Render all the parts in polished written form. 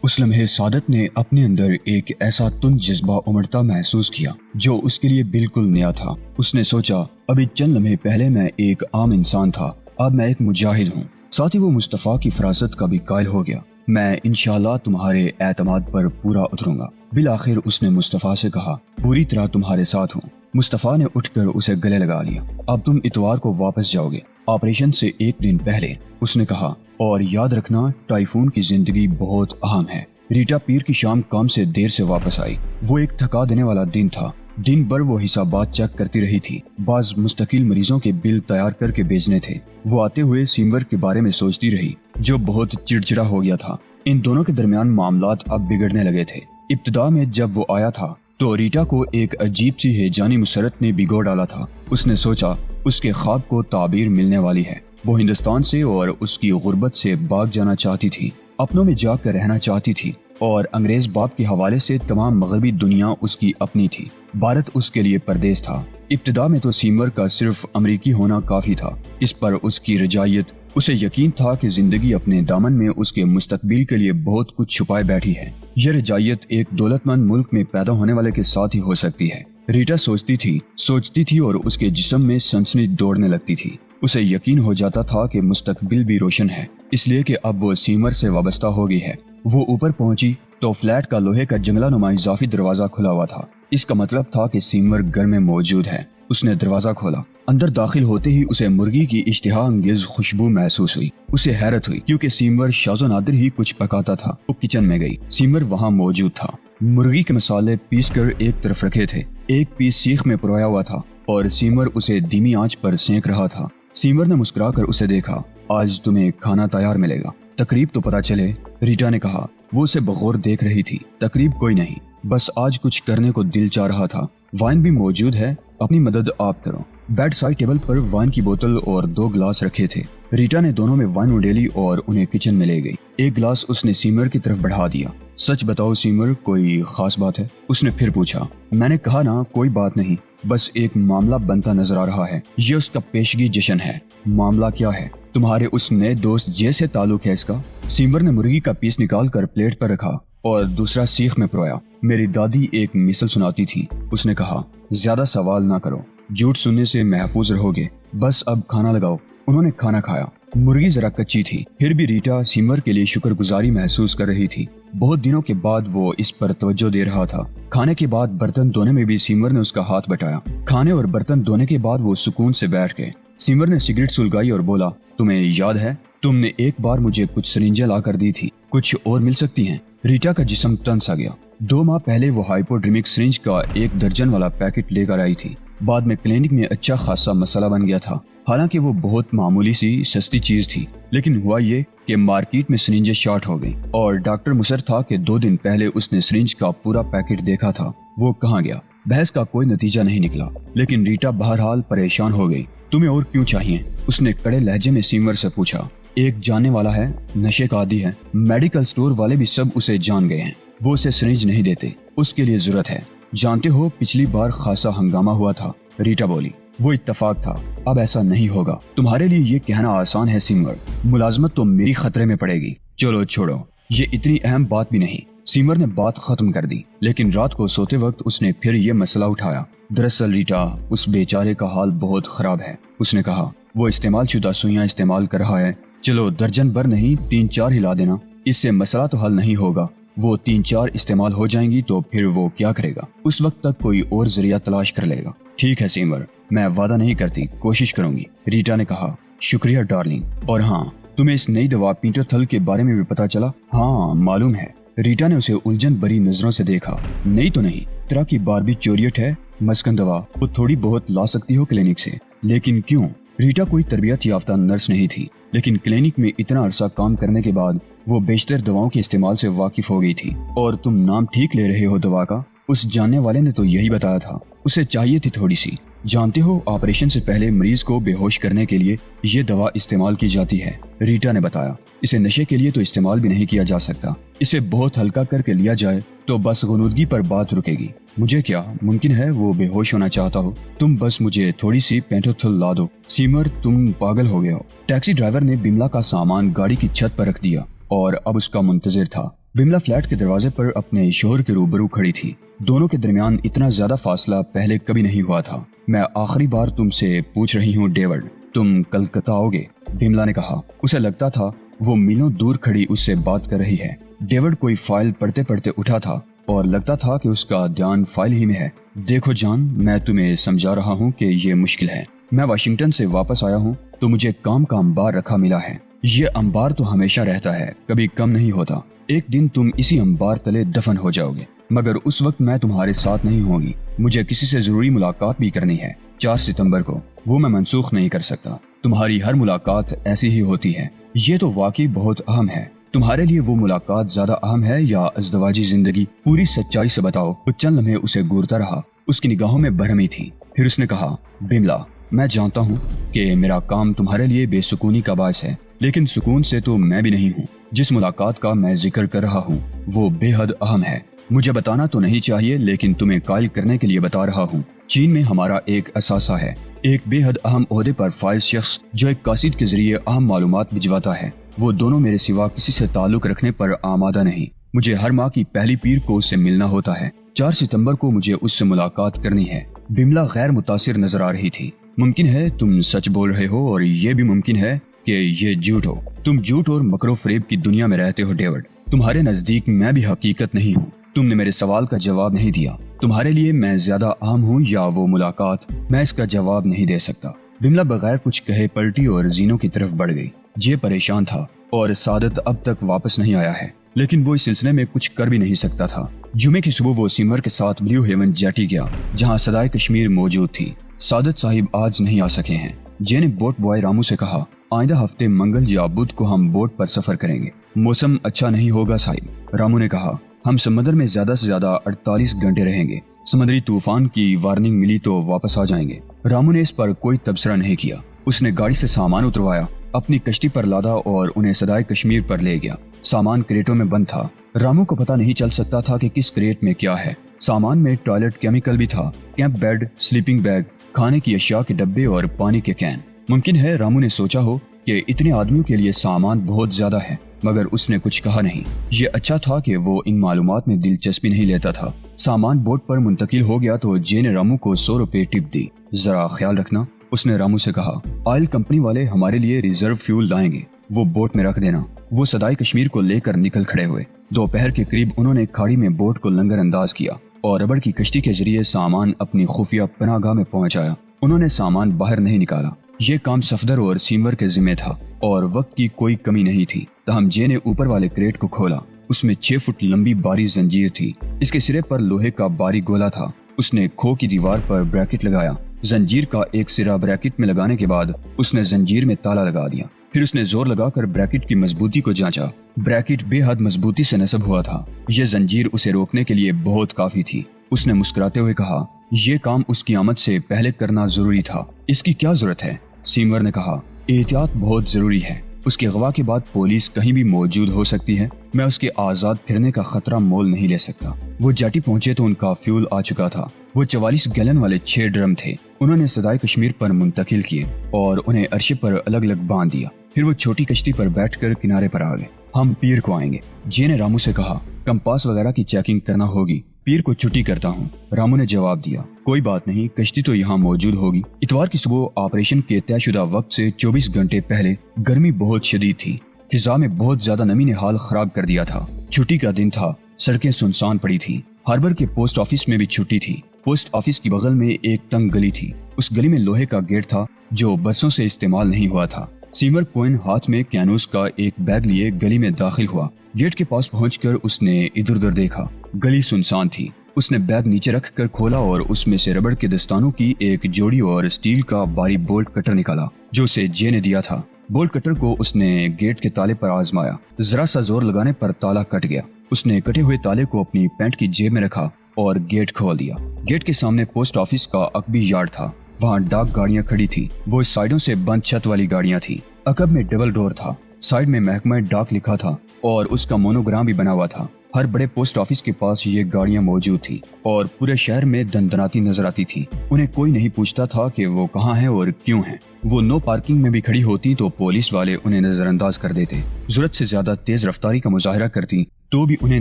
उस लम्हे सादत ने अपने अंदर एक ऐसा तुंद जज्बा उमड़ता महसूस किया जो उसके लिए बिल्कुल नया था। उसने सोचा, अभी चंद लम्हे पहले मैं एक आम इंसान था, अब मैं एक मुजाहिद हूँ। साथ ही वो मुस्तफ़ा की फरासत का भी कायल हो गया। मैं इंशाअल्लाह तुम्हारे एतमाद पर पूरा उतरूंगा। बिल आखिर उसने मुस्तफ़ा से कहा, पूरी तरह तुम्हारे साथ हूँ। मुस्तफ़ा ने उठकर उसे गले लगा लिया। अब तुम इतवार को वापस जाओगे, ऑपरेशन से एक दिन पहले। उसने कहा, और याद रखना टाइफून की जिंदगी बहुत अहम है। रीटा पीर की शाम काम से देर से वापस आई। वो एक थका देने वाला दिन था। दिन भर वो हिसाबात चेक करती रही थी। बाज मुस्तकिल मरीजों के बिल तैयार करके भेजने थे। वो आते हुए सीमर के बारे में सोचती रही जो बहुत चिड़चिड़ा हो गया था। इन दोनों के दरमियान मामलात अब बिगड़ने लगे थे। इब्तिदा में जब वो आया था तो रीटा को एक अजीब सी हैजानी मुसरत ने भिगो डाला था। उसने सोचा उसके ख्वाब को ताबीर मिलने वाली है। वो हिंदुस्तान से और उसकी गुर्बत से भाग जाना चाहती थी, अपनों में जाकर रहना चाहती थी, और अंग्रेज बाप के हवाले से तमाम मगरबी दुनिया उसकी अपनी थी। भारत उसके लिए परदेश था। इब्तिदा में तो सीमर का सिर्फ अमरीकी होना काफी था। इस पर उसकी रजायत, उसे यकीन था कि जिंदगी अपने दामन में उसके मुस्तकबिल के लिए बहुत कुछ छुपाए बैठी है। यह रजायत एक दौलतमंद मुल्क में पैदा होने वाले के साथ ही हो सकती है। रीटा सोचती थी और उसके जिस्म में सनसनी दौड़ने लगती थी। उसे यकीन हो जाता था कि मुस्तकबिल भी रोशन है, इसलिए कि अब वो सीमर से वाबस्ता हो गई है। वो ऊपर पहुंची तो फ्लैट का लोहे का जंगला नुमा इजाफी दरवाजा खुला हुआ था। इसका मतलब था कि सीमर घर में मौजूद है। उसने दरवाजा खोला। अंदर दाखिल होते ही उसे मुर्गी की इश्तिहा अंगेज खुशबू महसूस हुई। उसे हैरत हुई क्योंकि सीमर शाज़ो नादिर ही कुछ पकाता था। वो किचन में गई। सीमर वहाँ मौजूद था। मुर्गी के मसाले पीस कर एक तरफ रखे थे। एक पीस सीख में पुराया हुआ था और सीमर उसे धीमी आंच पर सेंक रहा था। सीमर ने मुस्कुराकर उसे देखा। आज तुम्हें खाना तैयार मिलेगा। तकरीब तो पता चले, रीटा ने कहा। वो उसे बगौर देख रही थी। तकरीब कोई नहीं, बस आज कुछ करने को दिल चाह रहा था। वाइन भी मौजूद है, अपनी मदद आप करो। बेड साइड टेबल पर वाइन की बोतल और 2 गिलास रखे थे। रीटा ने दोनों में वाइन उडेली और उन्हें किचन में ले गई। एक गिलास उसने सीमर की तरफ बढ़ा दिया। सच बताओ सीमर, कोई खास बात है? उसने फिर पूछा। मैंने कहा ना, कोई बात नहीं, बस एक मामला बनता नजर आ रहा है। ये उसका पेशगी जश्न है। मामला क्या है? तुम्हारे उस नए दोस्त जैसे ताल्लुक है इसका? सीमर ने मुर्गी का पीस निकाल कर प्लेट पर रखा और दूसरा सीख में परोया। मेरी दादी एक मिसल सुनाती थी। उसने कहा, ज्यादा सवाल ना करो, झूठ सुनने से महफूज रहोगे। बस अब खाना लगाओ। उन्होंने खाना खाया। मुर्गी जरा कच्ची थी, फिर भी रीटा सीमर के लिए शुक्रगुजारी महसूस कर रही थी। बहुत दिनों के बाद वो इस पर तवज्जो दे रहा था। खाने के बाद बर्तन धोने में भी सीमर ने उसका हाथ बटाया। खाने और बर्तन धोने के बाद वो सुकून से बैठ गए। सीमर ने सिगरेट सुलगाई और बोला, तुम्हें याद है तुमने एक बार मुझे कुछ सरिंजें ला कर दी थी, कुछ और मिल सकती हैं? रीटा का जिस्म तन सा गया। 2 माह पहले वो हाइपोड्रिमिक सिरिंज का 1 दर्जन वाला पैकेट लेकर आई थी। बाद में क्लिनिक में अच्छा खासा मसला बन गया था। हालांकि वो बहुत मामूली सी सस्ती चीज थी, लेकिन हुआ ये कि मार्केट में सिरिंजें शॉर्ट हो गई और डॉक्टर मुसर था कि 2 दिन पहले उसने सिरिंज का पूरा पैकेट देखा था। वो कहाँ गया? बहस का कोई नतीजा नहीं निकला, लेकिन रीटा बहरहाल परेशान हो गई। तुम्हें और क्यों चाहिए? उसने कड़े लहजे में सीमर से पूछा। एक जानने वाला है, नशे का आदी है। मेडिकल स्टोर वाले भी सब उसे जान गए हैं। वो उसे सिरिंज नहीं देते, उसके लिए जरूरत है। जानते हो, पिछली बार खासा हंगामा हुआ था। रीटा बोली। वो इत्तफाक था, अब ऐसा नहीं होगा। तुम्हारे लिए ये कहना आसान है सीमर, मुलाजमत तो मेरी खतरे में पड़ेगी। चलो छोड़ो, ये इतनी अहम बात भी नहीं। सीमर ने बात खत्म कर दी, लेकिन रात को सोते वक्त उसने फिर ये मसला उठाया। दरअसल रीटा, उस बेचारे का हाल बहुत खराब है। उसने कहा, वो इस्तेमाल शुदा सुइयां इस्तेमाल कर रहा है। चलो दर्जन भर नहीं, 3-4 हिला देना, इससे मसला तो हल नहीं होगा। वो 3-4 इस्तेमाल हो जाएंगी तो फिर वो क्या करेगा? उस वक्त तक कोई और जरिया तलाश कर लेगा। ठीक है सीमर, मैं वादा नहीं करती, कोशिश करूंगी। रीटा ने कहा। शुक्रिया डार्लिंग। और हाँ, तुम्हें इस नई दवा पीटर थल के बारे में भी पता चला? हाँ, मालूम है। रीटा ने उसे उलझन भरी नजरों से देखा। नहीं तो नहीं, तरह की बारबी चोरियट है। मस्कन दवा वो थोड़ी बहुत ला सकती हो क्लिनिक से, लेकिन क्यों? रीटा कोई तरबियत याफ्ता नर्स नहीं थी, लेकिन क्लिनिक में इतना अरसा काम करने के बाद वो बेशतर दवाओं के इस्तेमाल से वाकिफ हो गई थी। और तुम नाम ठीक ले रहे हो दवा का, उस जानने वाले ने तो यही बताया था। उसे चाहिए थी थोड़ी सी। जानते हो, ऑपरेशन से पहले मरीज को बेहोश करने के लिए ये दवा इस्तेमाल की जाती है। रीटा ने बताया। इसे नशे के लिए तो इस्तेमाल भी नहीं किया जा सकता। इसे बहुत हल्का करके लिया जाए तो बस गुनूदगी पर बात रुकेगी। मुझे क्या, मुमकिन है वो बेहोश होना चाहता हो? तुम बस मुझे थोड़ी सी पेंटोथल ला दो। सीमर, तुम पागल हो गए हो। टैक्सी ड्राइवर ने बिमला का सामान गाड़ी की छत पर रख दिया और अब उसका मुंतजिर था। बिमला फ्लैट के दरवाजे पर अपने शोहर के रूबरू खड़ी थी। दोनों के दरमियान इतना ज्यादा फासला पहले कभी नहीं हुआ था। मैं आखिरी बार तुमसे पूछ रही हूँ डेविड, तुम कलकत्ता आओगे? बिमला ने कहा। उसे लगता था वो मीलों दूर खड़ी उससे बात कर रही है। डेविड कोई फाइल पढ़ते पढ़ते उठा था और लगता था कि उसका ध्यान फाइल ही में है। देखो जान, मैं तुम्हें समझा रहा हूँ कि ये मुश्किल है। मैं वाशिंगटन से वापस आया हूँ तो मुझे काम का अंबार रखा मिला है। ये अंबार तो हमेशा रहता है, कभी कम नहीं होता। एक दिन तुम इसी अंबार तले दफन हो जाओगे, मगर उस वक्त मैं तुम्हारे साथ नहीं होगी। मुझे किसी से जरूरी मुलाकात भी करनी है 4 सितंबर को, वो मैं मनसूख नहीं कर सकता। तुम्हारी हर मुलाकात ऐसी ही होती है। ये तो वाकई बहुत अहम है। तुम्हारे लिए वो मुलाकात ज्यादा अहम है या अज़दवाजी जिंदगी? पूरी सच्चाई से बताओ। तो चंद लम्हे उसे घूरता रहा। उसकी निगाहों में भरमी थी। फिर उसने कहा, बिमला, मैं जानता हूँ कि मेरा काम तुम्हारे लिए बेसुकूनी का बायस है, लेकिन सुकून से तो मैं भी नहीं हूँ। जिस मुलाकात का मैं जिक्र कर रहा हूँ वो बेहद अहम है। मुझे बताना तो नहीं चाहिए, लेकिन तुम्हें कायल करने के लिए बता रहा हूँ। चीन में हमारा एक असासा है, एक बेहद अहम ओहदे पर फाइज शख्स जो एक कासिद के जरिए अहम मालूमात भिजवाता है। वो दोनों मेरे सिवा किसी से ताल्लुक रखने पर आमादा नहीं। मुझे हर माह की पहली पीर को उससे मिलना होता है। 4 सितंबर को मुझे उससे मुलाकात करनी है। बिमला गैर मुतासिर नजर आ रही थी। मुमकिन है तुम सच बोल रहे हो और ये भी मुमकिन है कि ये झूठ हो। तुम झूठ और मकरो फरेब की दुनिया में रहते हो डेविड। तुम्हारे नजदीक मैं भी हकीकत नहीं हूँ। तुमने मेरे सवाल का जवाब नहीं दिया। तुम्हारे लिए मैं ज्यादा अहम हूँ या वो मुलाकात? मैं इसका जवाब नहीं दे सकता। बिमला बगैर कुछ कहे पलटी और जीनों की तरफ बढ़ गई। जे परेशान था और सादत अब तक वापस नहीं आया है, लेकिन वो इस सिलसिले में कुछ कर भी नहीं सकता था। जुमे की सुबह वो सिमर के साथ ब्लू हेवन जेटी गया, जहाँ सदाए कश्मीर मौजूद थी। सादत साहिब आज नहीं आ सके हैं। जे ने बोट बॉय रामू से कहा, आइंदा हफ्ते मंगल या बुध को हम बोट पर सफर करेंगे। मौसम अच्छा नहीं होगा साहिब। रामू ने कहा, हम समंदर में ज्यादा से ज्यादा 48 घंटे रहेंगे। समुद्री तूफान की वार्निंग मिली तो वापस आ जाएंगे। रामू ने इस पर कोई तबसरा नहीं किया। उसने गाड़ी से सामान उतरवाया, अपनी कश्ती पर लादा और उन्हें सदाए कश्मीर पर ले गया। सामान क्रेटों में बंद था। रामू को पता नहीं चल सकता था कि किस क्रेट में क्या है। सामान में टॉयलेट केमिकल भी था, कैंप बेड, स्लीपिंग बैग, खाने की अशिया के डब्बे और पानी के कैन। मुमकिन है रामू ने सोचा हो कि इतने आदमियों के लिए सामान बहुत ज्यादा है, मगर उसने कुछ कहा नहीं। ये अच्छा था कि वो इन मालूमात में दिलचस्पी नहीं लेता था। सामान बोट पर मुंतकिल हो गया तो जे ने रामू को 100 रुपए टिप दी। जरा ख्याल रखना, उसने रामू से कहा। ऑयल कंपनी वाले हमारे लिए रिजर्व फ्यूल लाएंगे, वो बोट में रख देना। वो सदाई कश्मीर को लेकर निकल खड़े हुए। दोपहर के करीब उन्होंने खाड़ी में बोट को लंगर अंदाज किया और रबड़ की कश्ती के जरिए सामान अपनी खुफिया पनाहगाह में पहुंचाया। उन्होंने सामान बाहर नहीं निकाला। ये काम सफदर और सीमर के जिम्मे था और वक्त की कोई कमी नहीं थी। तहम जे ने ऊपर वाले क्रेट को खोला। उसमें 6 फुट लंबी बारी जंजीर थी। इसके सिरे पर लोहे का बारी गोला था। उसने खो की दीवार पर ब्रैकेट लगाया। जंजीर का एक सिरा ब्रैकेट में लगाने के बाद उसने जंजीर में ताला लगा दिया। फिर उसने जोर लगाकर ब्रैकेट की मजबूती को जांचा। ब्रैकेट बेहद मजबूती से नस्ब हुआ था। यह जंजीर उसे रोकने के लिए बहुत काफी थी। उसने मुस्कुराते हुए कहा, यह काम उसकी आमद से पहले करना जरूरी था। इसकी क्या जरूरत है? सीमर ने कहा, एहतियात बहुत जरूरी है। उसके अगवा के बाद पुलिस कहीं भी मौजूद हो सकती है। मैं उसके आजाद फिरने का खतरा मोल नहीं ले सकता। वो जेटी पहुंचे तो उनका फ्यूल आ चुका था। वो 44 गैलन वाले 6 ड्रम थे। उन्होंने सदाई कश्मीर पर मुंतकिल किए और उन्हें अर्शे पर अलग अलग बांध दिया। फिर वो छोटी कश्ती पर बैठकर किनारे पर आ गए। हम पीर को आएंगे, जे ने रामू से कहा। कंपास वगैरह की चेकिंग करना होगी। पीर को छुट्टी करता हूँ, रामू ने जवाब दिया। कोई बात नहीं, कश्ती तो यहाँ मौजूद होगी। इतवार की सुबह ऑपरेशन के तयशुदा वक्त से 24 घंटे पहले गर्मी बहुत शदीद थी। फिजा में बहुत ज्यादा नमी ने हाल खराब कर दिया था। छुट्टी का दिन था। सड़कें सुनसान पड़ी थी। हार्बर के पोस्ट ऑफिस में भी छुट्टी थी। पोस्ट ऑफिस की बगल में एक तंग गली थी। उस गली में लोहे का गेट था जो बसों से इस्तेमाल नहीं हुआ था। सीमर कोइन हाथ में कैनूस का एक बैग लिए गली में दाखिल हुआ। गेट के पास पहुंचकर उसने इधर उधर देखा। गली सुनसान थी। उसने बैग नीचे रखकर खोला और उसमें से रबड़ के दस्तानों की एक जोड़ी और स्टील का भारी बोल्ट कटर निकाला जो उसे जे ने दिया था। बोल्ट कटर को उसने गेट के ताले पर आजमाया। जरा सा जोर लगाने पर ताला कट गया। उसने कटे हुए ताले को अपनी पैंट की जेब में रखा और गेट खोल दिया। गेट के सामने पोस्ट ऑफिस का अकबी यार्ड था। वहाँ डाक गाड़ियाँ खड़ी थी। वो साइडों से बंद छत वाली गाड़ियाँ थी। अकब में डबल डोर था। साइड में महकमा डाक लिखा था और उसका मोनोग्राम भी बना हुआ था। हर बड़े पोस्ट ऑफिस के पास ये गाड़ियां मौजूद थी और पूरे शहर में दनदनाती नजर आती थी। उन्हें कोई नहीं पूछता था कि वो कहाँ हैं और क्यों हैं। वो नो पार्किंग में भी खड़ी होती तो पुलिस वाले उन्हें नजरअंदाज कर देते। जरूरत से ज्यादा तेज रफ्तारी का मुजाहरा करती तो भी उन्हें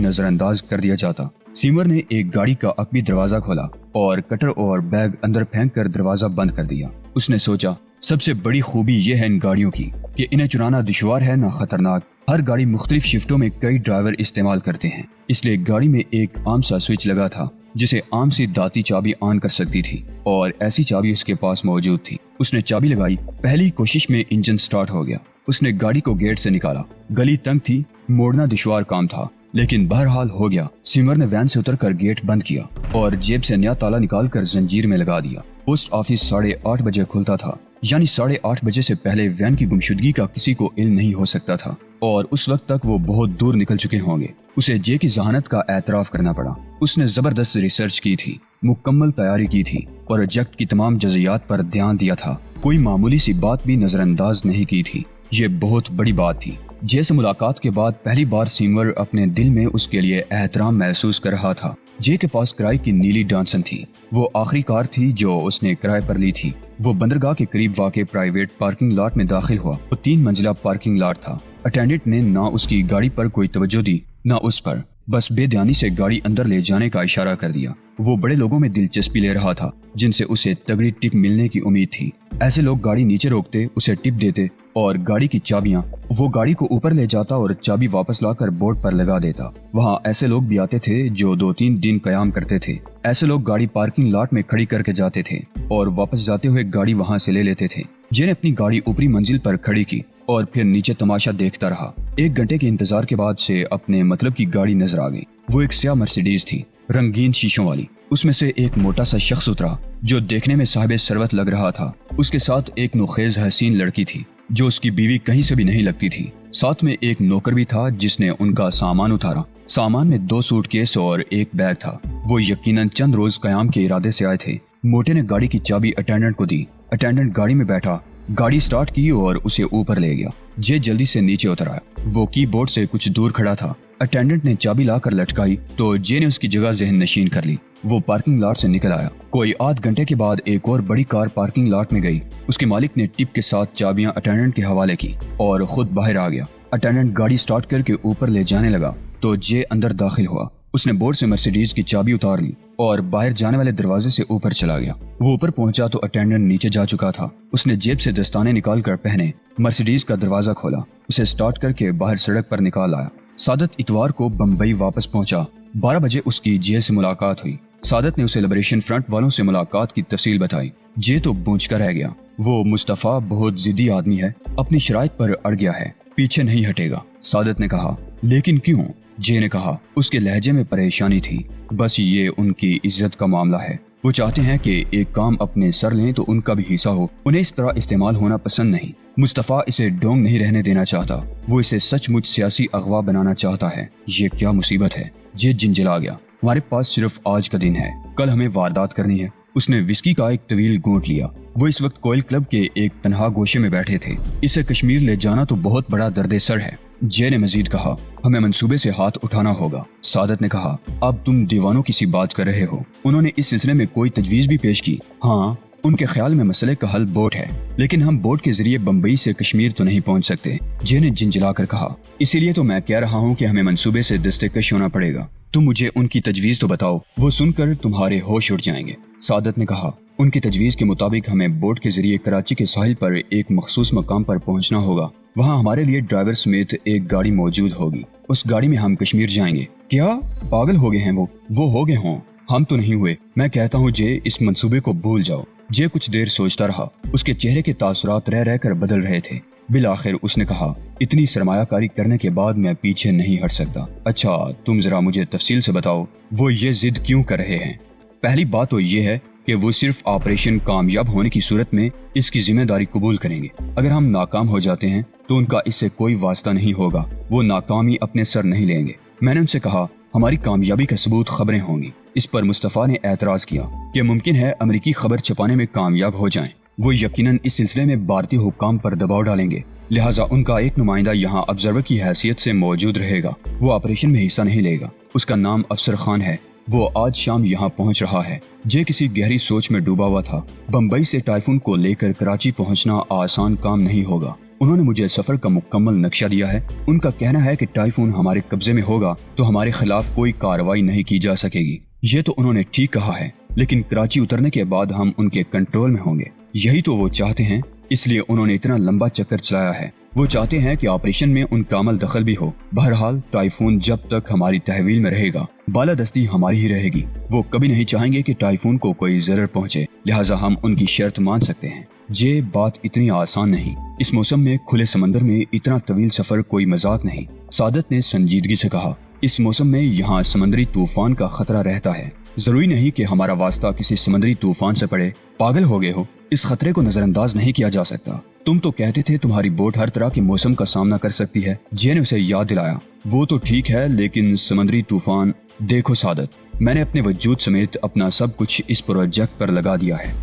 नजरअंदाज कर दिया जाता। सीमर ने एक गाड़ी का अकबी दरवाजा खोला और कटर और बैग अंदर फेंक कर दरवाजा बंद कर दिया। उसने सोचा, सबसे बड़ी खूबी यह है इन गाड़ियों की कि इन्हें चुराना दुश्वार है ना खतरनाक। हर गाड़ी मुख्तलिफ शिफ्टों में कई ड्राइवर इस्तेमाल करते हैं, इसलिए गाड़ी में एक आम सा स्विच लगा था जिसे आम सी दाती चाबी ऑन कर सकती थी और ऐसी चाबी उसके पास मौजूद थी। उसने चाबी लगाई, पहली कोशिश में इंजन स्टार्ट हो गया। उसने गाड़ी को गेट से निकाला। गली तंग थी, मोड़ना दुश्वार काम था, लेकिन बहरहाल हो गया। सिमर ने वैन से उतरकर गेट बंद किया और जेब से नया ताला निकालकर जंजीर में लगा दिया। पोस्ट ऑफिस 8:30 बजे खुलता था, यानी 8:30 बजे से पहले वैन की गुमशुदगी का किसी को इल्म नहीं हो सकता था और उस वक्त तक वो बहुत दूर निकल चुके होंगे। उसे जे की जहानत का एतराफ करना पड़ा। उसने जबरदस्त रिसर्च की थी, मुकम्मल तैयारी की थी, प्रोजेक्ट की तमाम जज़ियात पर ध्यान दिया था, कोई मामूली सी बात भी नजरअंदाज नहीं की थी। ये बहुत बड़ी बात थी। जे से मुलाकात के बाद पहली बार सिमर अपने दिल में उसके लिए एहतराम महसूस कर रहा था। जे के पास किराए की नीली डांसन थी। वो आखिरी कार थी जो उसने किराए पर ली थी। वो बंदरगाह के करीब वाक़े प्राइवेट पार्किंग लॉट में दाखिल हुआ। वो 3 मंजिला पार्किंग लॉट था। अटेंडेंट ने ना उसकी गाड़ी पर कोई तवज्जो दी ना उस पर, बस बेध्यानी से गाड़ी अंदर ले जाने का इशारा कर दिया। वो बड़े लोगों में दिलचस्पी ले रहा था जिनसे उसे तगड़ी टिप मिलने की उम्मीद थी। ऐसे लोग गाड़ी नीचे रोकते, उसे टिप देते और गाड़ी की चाबियां वो गाड़ी को ऊपर ले जाता और चाबी वापस लाकर बोर्ड पर लगा देता। वहाँ ऐसे लोग भी आते थे जो 2-3 दिन कयाम करते थे। ऐसे लोग गाड़ी पार्किंग लॉट में खड़ी करके जाते थे और वापस जाते हुए गाड़ी वहाँ से ले लेते थे। जिन्हें अपनी गाड़ी ऊपरी मंजिल पर खड़ी की और फिर नीचे तमाशा देखता रहा। 1 घंटे के इंतजार के बाद से अपने मतलब की गाड़ी नजर आ गई। वो एक स्याह मर्सिडीज थी, रंगीन शीशों वाली। उसमें से एक मोटा सा शख्स उतरा जो देखने में साहिब सरवत लग रहा था। उसके साथ एक नुखेज हसीन लड़की थी जो उसकी बीवी कहीं से भी नहीं लगती थी। साथ में एक नौकर भी था जिसने उनका सामान उतारा। सामान में 2 सूटकेस और एक बैग था। वो यकीनन चंद रोज कयाम के इरादे से आए थे। मोटे ने गाड़ी की चाबी अटेंडेंट को दी। अटेंडेंट गाड़ी में बैठा, गाड़ी स्टार्ट की और उसे ऊपर ले गया। जे जल्दी से नीचे उतर आया। वो कीबोर्ड से कुछ दूर खड़ा था। अटेंडेंट ने चाबी लाकर लटकाई तो जे ने उसकी जगह ज़हन नशीन कर ली। वो पार्किंग लॉट से निकल आया। कोई आध घंटे के बाद एक और बड़ी कार पार्किंग लॉट में गई। उसके मालिक ने टिप के साथ चाबियां अटेंडेंट के हवाले की और खुद बाहर आ गया। अटेंडेंट गाड़ी स्टार्ट करके ऊपर ले जाने लगा तो जे अंदर दाखिल हुआ। उसने बोर्ड से मर्सिडीज की चाबी उतार ली और बाहर जाने वाले दरवाजे से ऊपर चला गया। वो ऊपर पहुंचा तो अटेंडेंट नीचे जा चुका था। उसने जेब से दस्ताने निकाल कर पहने, मर्सिडीज का दरवाजा खोला, उसे स्टार्ट करके बाहर सड़क पर निकाल आया। सादत इतवार को बम्बई वापस पहुंचा। 12 बजे उसकी जे से मुलाकात हुई। सादत ने उसे लिबरेशन फ्रंट वालों से मुलाकात की तफसील बताई। जे तो बूझ कर रह गया। वो मुस्तफा बहुत जिद्दी आदमी है, अपनी शराइत पर अड़ गया है, पीछे नहीं हटेगा। सादत ने कहा, लेकिन क्यों? जे ने कहा, उसके लहजे में परेशानी थी। बस ये उनकी इज्जत का मामला है। वो चाहते हैं कि एक काम अपने सर लें तो उनका भी हिस्सा हो। उन्हें इस तरह इस्तेमाल होना पसंद नहीं। मुस्तफा इसे डोंग नहीं रहने देना चाहता। वो इसे सचमुच सियासी अगवा बनाना चाहता है। ये क्या मुसीबत है। जे जिंजिला गया। हमारे पास सिर्फ आज का दिन है, कल हमें वारदात करनी है। उसने विस्की का एक तवील घूंट लिया। वो इस वक्त कोयल क्लब के एक तनहा गोशे में बैठे थे। इसे कश्मीर ले जाना तो बहुत बड़ा दर्द सर है। जे ने मजीद कहा, हमें मंसूबे से हाथ उठाना होगा। सादत ने कहा, अब तुम दीवानों की सी बात कर रहे हो। उन्होंने इस सिलसिले में कोई तजवीज भी पेश की। हाँ, उनके ख्याल में मसले का हल बोट है, लेकिन हम बोट के जरिए बम्बई से कश्मीर तो नहीं पहुंच सकते। जे ने झिंझिला कर कहा, इसीलिए तो मैं कह रहा हूँ कि हमें मंसूबे से दस्तकश होना पड़ेगा। तुम मुझे उनकी तजवीज तो बताओ, वो सुनकर तुम्हारे होश उड़ जाएंगे। सादत ने कहा, उनकी तजवीज के मुताबिक हमें बोट के जरिए कराची के साहिल पर एक मखसूस मकाम पर पहुंचना होगा। वहाँ हमारे लिए ड्राइवर समेत एक गाड़ी मौजूद होगी। उस गाड़ी में हम कश्मीर जाएंगे। क्या पागल हो गए हैं वो हो गए हों, हम तो नहीं हुए। मैं कहता हूँ जे, इस मंसूबे को भूल जाओ। जे कुछ देर सोचता रहा। उसके चेहरे के तासुरात रह रह कर बदल रहे थे। बिलाखिर उसने कहा, इतनी सरमायाकारी करने के बाद मैं पीछे नहीं हट सकता। अच्छा, तुम जरा मुझे तफसील से बताओ, वो ये जिद क्यों कर रहे हैं? पहली बात तो ये है कि वो सिर्फ ऑपरेशन कामयाब होने की सूरत में इसकी जिम्मेदारी कबूल करेंगे। अगर हम नाकाम हो जाते हैं तो उनका इससे कोई वास्ता नहीं होगा। वो नाकामी अपने सर नहीं लेंगे। मैंने उनसे कहा, हमारी कामयाबी का सबूत खबरें होंगी। इस पर मुस्तफा ने एतराज किया कि मुमकिन है अमेरिकी खबर छपाने में कामयाब हो जाएं। वो यकीनन इस सिलसिले में भारतीय हुक्काम पर दबाव डालेंगे, लिहाजा उनका एक नुमाइंदा यहाँ ऑब्जर्वर की हैसियत से मौजूद रहेगा। वो ऑपरेशन में हिस्सा नहीं लेगा। उसका नाम अफसर खान है। वो आज शाम यहाँ पहुँच रहा है। जे किसी गहरी सोच में डूबा हुआ था। बम्बई से टाइफून को लेकर कराची पहुँचना आसान काम नहीं होगा। उन्होंने मुझे सफर का मुकम्मल नक्शा दिया है। उनका कहना है कि टाइफून हमारे कब्जे में होगा तो हमारे खिलाफ कोई कार्रवाई नहीं की जा सकेगी। ये तो उन्होंने ठीक कहा है, लेकिन कराची उतरने के बाद हम उनके कंट्रोल में होंगे। यही तो वो चाहते हैं, इसलिए उन्होंने इतना लंबा चक्कर चलाया है। वो चाहते हैं कि ऑपरेशन में उनका अमल दखल भी हो। बहरहाल टाइफून जब तक हमारी तहवील में रहेगा, बालादस्ती हमारी ही रहेगी। वो कभी नहीं चाहेंगे कि टाइफून को कोई जरर पहुंचे, लिहाजा हम उनकी शर्त मान सकते हैं। ये बात इतनी आसान नहीं। इस मौसम में खुले समंदर में इतना तवील सफर कोई मजाक नहीं। सादत ने संजीदगी से कहा, इस मौसम में यहाँ समंदरी तूफान का खतरा रहता है। जरूरी नहीं कि हमारा वास्ता किसी समंदरी तूफान से पड़े। पागल हो गए हो? इस खतरे को नजरअंदाज नहीं किया जा सकता। तुम तो कहते थे तुम्हारी बोट हर तरह के मौसम का सामना कर सकती है। जे ने उसे याद दिलाया, वो तो ठीक है, लेकिन समंदरी तूफान। देखो सादत, मैंने अपने वजूद समेत अपना सब कुछ इस प्रोजेक्ट पर लगा दिया है।